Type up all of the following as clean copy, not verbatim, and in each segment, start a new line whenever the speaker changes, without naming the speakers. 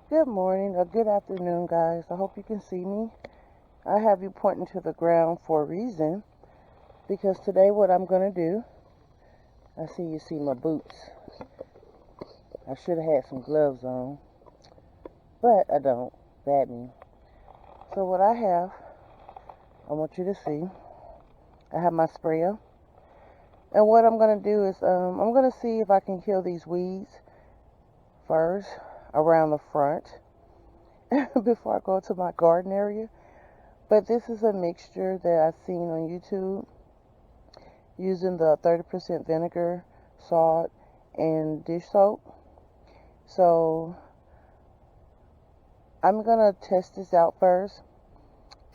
Good morning or good afternoon, guys. I hope you can see me. I have you pointing to the ground for a reason because today what I'm going to do, I see you see my boots. I should have had some gloves on, but I don't. Bad me. So what I want you to see, I have my sprayer. And what I'm going to do is I'm going to see if I can kill these weeds first around the front before I go to my garden area. But this is a mixture that I've seen on YouTube using the 30% vinegar, salt, and dish soap. So I'm going to test this out first,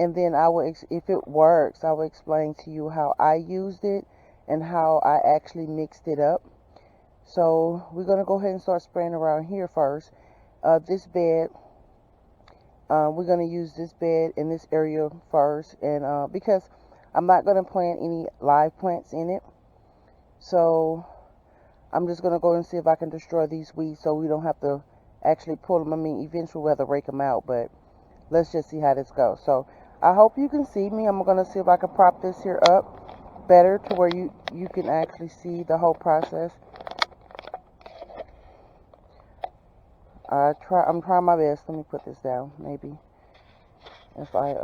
and then I will, if it works, I will explain to you how I used it and how I actually mixed it up. So we're going to go ahead and start spraying around here first. This bed, we're going to use this bed in this area first, and because I'm not going to plant any live plants in it, so I'm just going to go and see if I can destroy these weeds so we don't have to actually pull them. I mean, eventually we'll have to rake them out, but let's just see how this goes. So I hope you can see me. I'm going to see if I can prop this here up better to where you can actually see the whole process. I'm trying my best. Let me put this down, maybe. If I'm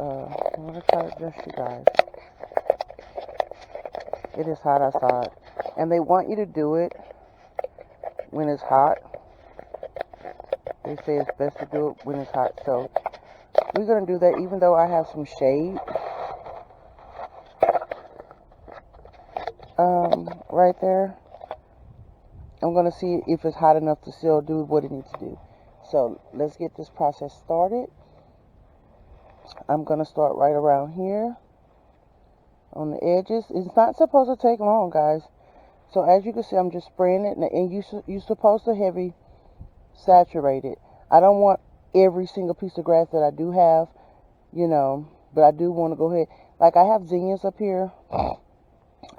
going to try to adjust you guys. It is hot outside. And they want you to do it when it's hot. They say it's best to do it when it's hot. So we're going to do that even though I have some shade. Right there. I'm going to see if it's hot enough to still do what it needs to do. So let's get this process started. I'm going to start right around here on the edges. It's not supposed to take long, guys. So as you can see, I'm just spraying it, and you're supposed to heavy saturate it. I don't want every single piece of grass that I do have, but I do want to go ahead. Like I have zinnias up here.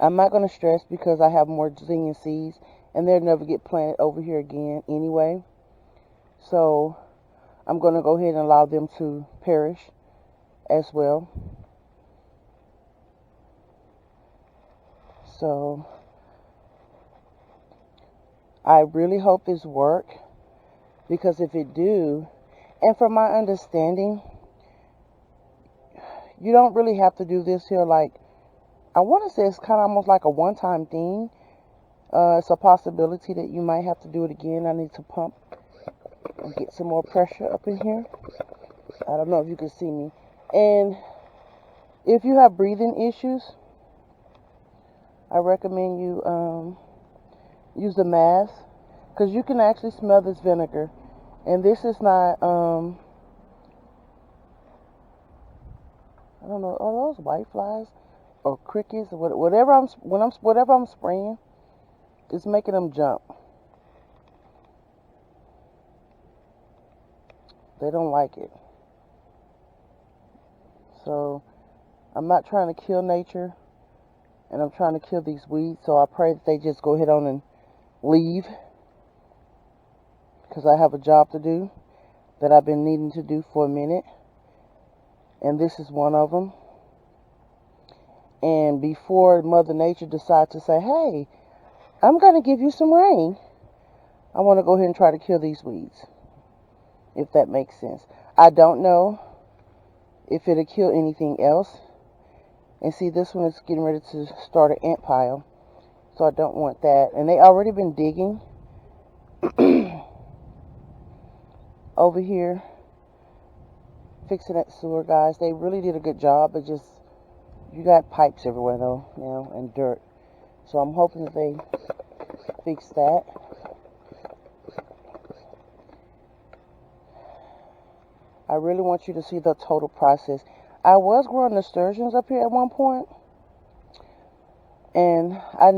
I'm not going to stress because I have more zinnia seeds, and they'll never get planted over here again anyway. So I'm going to go ahead and allow them to perish as well. So I really hope this work, because if it do, and from my understanding, you don't really have to do this here. Like, I want to say it's kind of almost like a one-time thing. It's a possibility that you might have to do it again. I need to pump and get some more pressure up in here. I don't know if you can see me. And if you have breathing issues, I recommend you use the mask, because you can actually smell this vinegar. And this is not, I don't know, are those white flies or crickets or whatever I'm spraying, it's making them jump. They don't like it. So I'm not trying to kill nature, and I'm trying to kill these weeds. So I pray that they just go ahead on and leave, because I have a job to do that I've been needing to do for a minute, and this is one of them. And before Mother Nature decides to say, hey, I'm going to give you some rain, I want to go ahead and try to kill these weeds, if that makes sense. I don't know if it'll kill anything else. And see, this one is getting ready to start an ant pile, so I don't want that. And they already been digging over here, fixing that sewer, guys. They really did a good job, but just, you got pipes everywhere though now, and dirt. So I'm hoping that they fix that. I really want you to see the total process. I was growing nasturtiums up here at one point, and I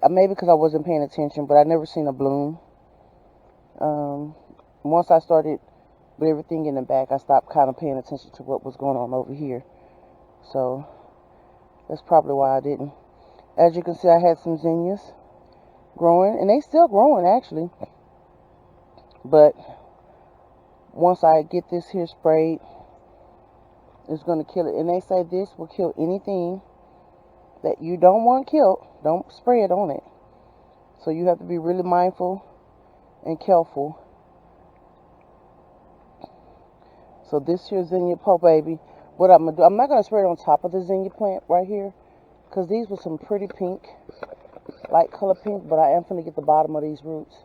maybe because I wasn't paying attention, but I never seen a bloom. Once I started with everything in the back, I stopped kind of paying attention to what was going on over here. So that's probably why I didn't. As you can see, I had some zinnias growing, and they still growing actually, but once I get this here sprayed, it's going to kill it. And they say this will kill anything that you don't want killed. Don't spray it on it. So you have to be really mindful and careful. So this here zinnia po baby, what I'm going to do, I'm not going to spray it on top of the zinnia plant right here, because these were some pretty pink, light color pink, but I am going to get the bottom of these roots.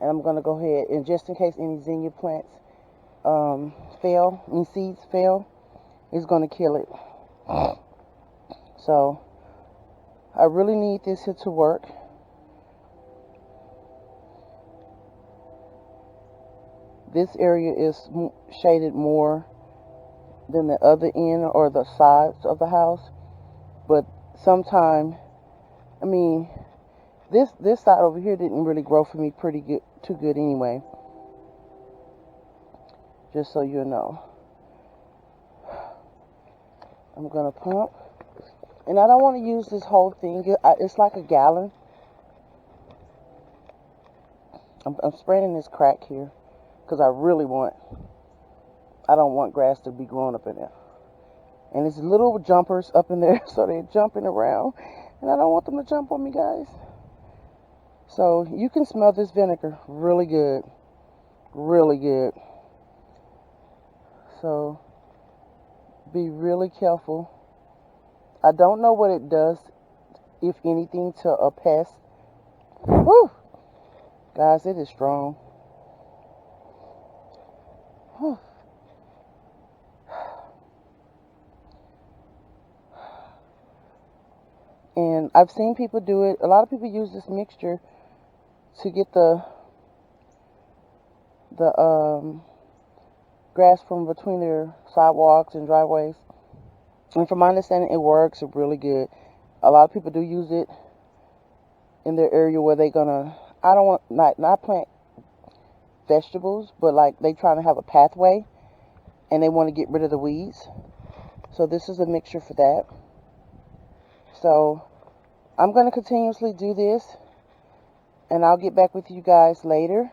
And I'm going to go ahead, and just in case any zinnia plants fail, any seeds fail, it's going to kill it. So I really need this here to work. This area is shaded more than the other end or the sides of the house, but sometime, I mean, this side over here didn't really grow for me too good anyway. Just so you know, I'm gonna pump, and I don't want to use this whole thing. It's like a gallon. I'm spraying this crack here because I don't want grass to be growing up in there. And there's little jumpers up in there, so they're jumping around, and I don't want them to jump on me, guys. So you can smell this vinegar really good, really good. So be really careful. I don't know what it does, if anything, to a pest. Whew. Guys, it is strong. Whew. And I've seen people do it. A lot of people use this mixture to get the grass from between their sidewalks and driveways. And from my understanding, it works really good. A lot of people do use it in their area where they're gonna, I don't want, not plant vegetables, but like they trying to have a pathway and they want to get rid of the weeds. So this is a mixture for that. So I'm going to continuously do this, and I'll get back with you guys later.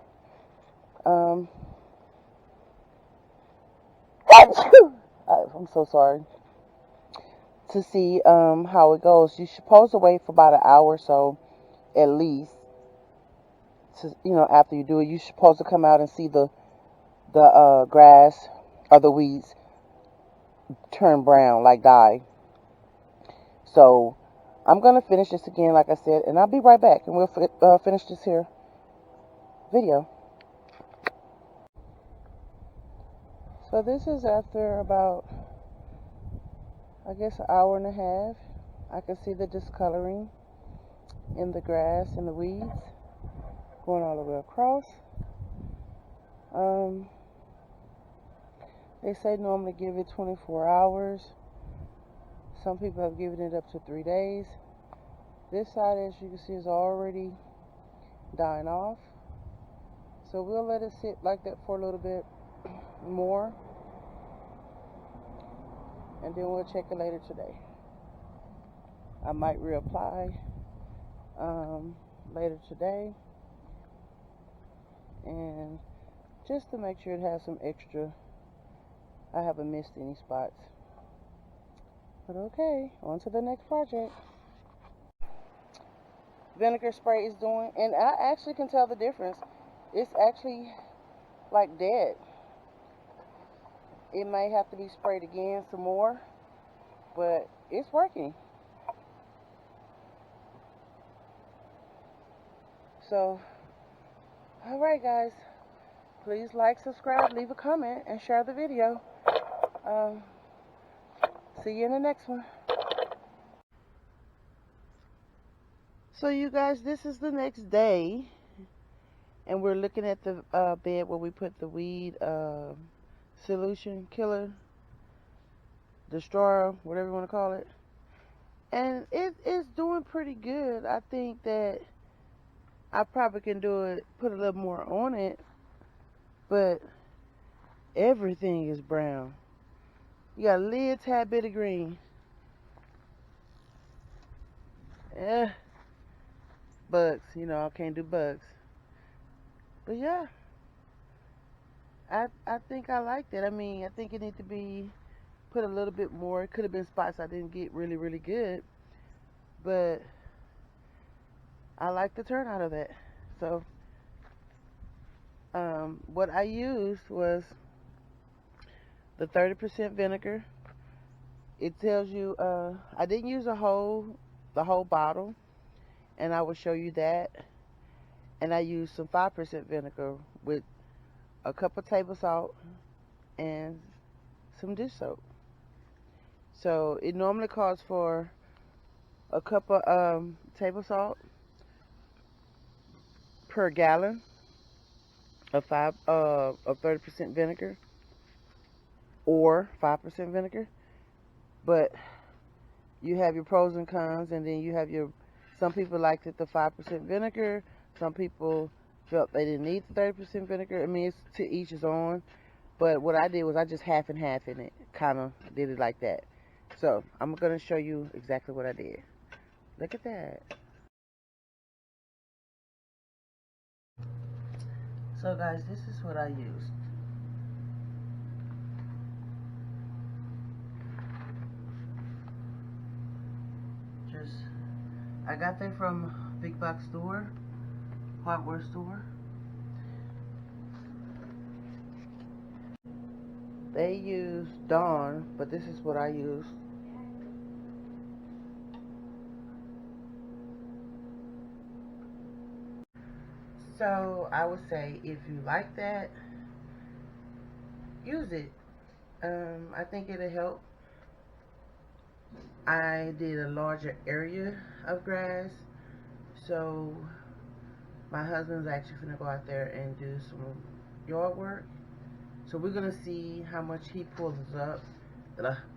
I'm so sorry. To see how it goes. You're supposed to wait for about an hour or so, at least. To, after you do it, you're supposed to come out and see the grass or the weeds turn brown, like die. So I'm going to finish this again, like I said, and I'll be right back, and we'll finish this here video. So this is after about, I guess, an hour and a half. I can see the discoloring in the grass and the weeds going all the way across. They say normally give it 24 hours. Some people have given it up to 3 days. This side, as you can see, is already dying off. So we'll let it sit like that for a little bit more, and then we'll check it later today. I might reapply later today, and just to make sure it has some extra, I haven't missed any spots. But okay, on to the next project. Vinegar spray is doing, and I actually can tell the difference. It's actually like dead. It may have to be sprayed again some more, but it's working. So, alright guys, please like, subscribe, leave a comment, and share the video. See you in the next one. So you guys, this is the next day, and we're looking at the bed where we put the weed solution killer, destroyer, whatever you want to call it. And it is doing pretty good. I think that I probably can put a little more on it, but everything is brown. You got a little tad bit of green. Bugs, I can't do bugs. But yeah, I think I liked it. I mean, I think it needed to be put a little bit more. It could have been spots I didn't get really, really good, but I like the turnout of that. So, what I used was the 30% vinegar. It tells you, I didn't use the whole bottle, and I will show you that. And I used some 5% vinegar with a cup of table salt and some dish soap. So it normally calls for a cup of table salt per gallon of 30% vinegar or 5% vinegar. But you have your pros and cons, and then you have your, some people liked it the 5% vinegar, some people felt they didn't need the 30% vinegar. I mean, it's to each his own. But what I did was I just half and half in it, kind of did it like that. So I'm going to show you exactly what I did. Look at that. So guys, this is what I used. I got that from big box store, hardware store. They use Dawn, but this is what I use. So I would say if you like that, use it. I think it'll help. I did a larger area of grass, so my husband's actually gonna go out there and do some yard work. So we're gonna see how much he pulls up,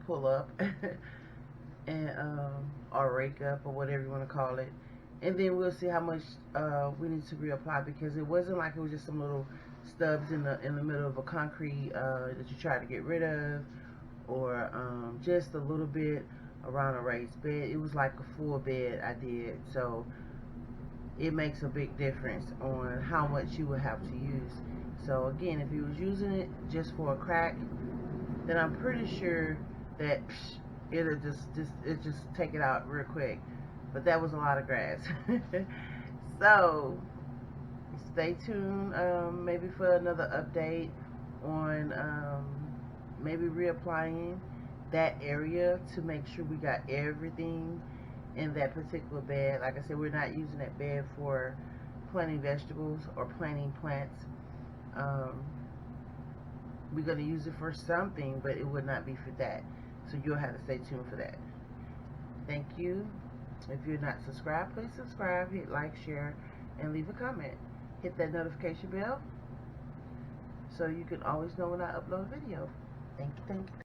pull up, and or rake up or whatever you want to call it, and then we'll see how much we need to reapply, because it wasn't like it was just some little stubs in the middle of a concrete that you try to get rid of, or just a little bit around a raised bed. It was like a full bed I did, so it makes a big difference on how much you will have to use. So again, if you was using it just for a crack, then I'm pretty sure that it'll just take it out real quick. But that was a lot of grass. So stay tuned, maybe for another update on maybe reapplying that area to make sure we got everything in that particular bed. Like I said, we're not using that bed for planting vegetables or planting plants. We're going to use it for something, but it would not be for that. So you'll have to stay tuned for that. Thank you. If you're not subscribed, please subscribe, hit like, share, and leave a comment. Hit that notification bell so you can always know when I upload a video. Thank you, thank you.